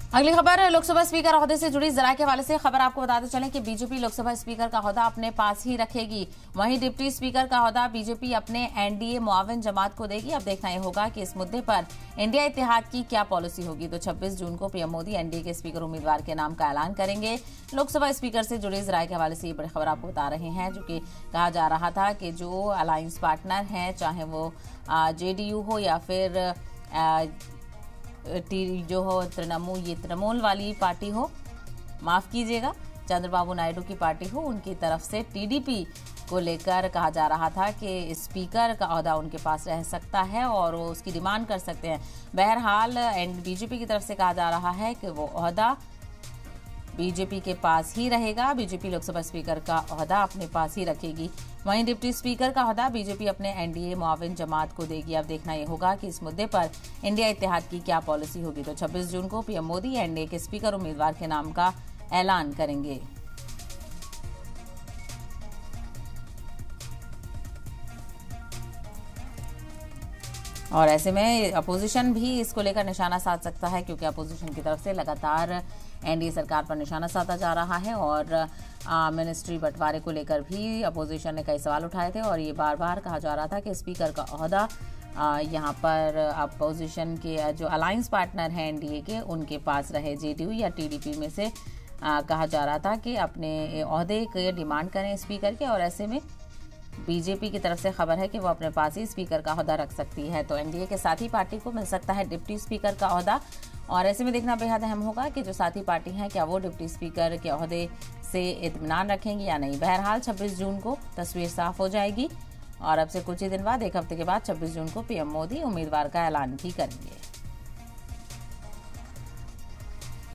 अगली खबर लोकसभा स्पीकर ओहदे से जुड़ी जरा के हवाले से खबर आपको बताते चलें कि बीजेपी लोकसभा स्पीकर का ओहदा अपने पास ही रखेगी। वहीं डिप्टी स्पीकर का ओहदा बीजेपी अपने एनडीए मुआविन जमात को देगी। अब देखना यह होगा कि इस मुद्दे पर इंडिया इत्तेहाद की क्या पॉलिसी होगी। तो 26 जून को पीएम मोदी एनडीए के स्पीकर उम्मीदवार के नाम का ऐलान करेंगे। लोकसभा स्पीकर से जुड़ी जरा के हवाले से ये बड़ी खबर आपको बता रहे हैं, जो कि कहा जा रहा था कि जो अलायंस पार्टनर हैं, चाहे वो जेडीयू हो या फिर जो हो तृणमूल वाली पार्टी हो, माफ कीजिएगा, चंद्रबाबू नायडू की पार्टी हो, उनकी तरफ से टीडीपी को लेकर कहा जा रहा था कि स्पीकर का ओहदा उनके पास रह सकता है और वो उसकी डिमांड कर सकते हैं। बहरहाल बीजेपी की तरफ से कहा जा रहा है कि वो ओहदा बीजेपी के पास ही रहेगा। बीजेपी लोकसभा स्पीकर का ओहदा अपने पास ही रखेगी। वहीं डिप्टी स्पीकर का ओहदा बीजेपी अपने एनडीए मुआविन जमात को देगी। अब देखना यह होगा कि इस मुद्दे पर इंडिया इत्तेहाद की क्या पॉलिसी होगी। तो 26 जून को पीएम मोदी एनडीए के स्पीकर उम्मीदवार के नाम का ऐलान करेंगे। और ऐसे में अपोजिशन भी इसको लेकर निशाना साध सकता है, क्योंकि अपोजिशन की तरफ से लगातार एनडीए सरकार पर निशाना साधा जा रहा है और मिनिस्ट्री बंटवारे को लेकर भी अपोजिशन ने कई सवाल उठाए थे और ये बार बार कहा जा रहा था कि स्पीकर का ओहदा यहाँ पर अपोजिशन के जो अलायंस पार्टनर हैं एनडीए के, उनके पास रहे। जेडीयू या टीडीपी में से कहा जा रहा था कि अपने ओहदे के डिमांड करें स्पीकर के, और ऐसे में बीजेपी की तरफ से खबर है कि वो अपने पास ही स्पीकर का ओहदा रख सकती है। तो एनडीए के साथी पार्टी को मिल सकता है डिप्टी स्पीकर का ओहदा, और ऐसे में देखना बेहद अहम होगा कि जो साथी पार्टी हैं, क्या वो डिप्टी स्पीकर के ओहदे से इत्मीनान रखेंगी या नहीं। बहरहाल 26 जून को तस्वीर साफ हो जाएगी और अब से कुछ ही दिन बाद, एक हफ्ते के बाद 26 जून को पीएम मोदी उम्मीदवार का ऐलान भी करेंगे।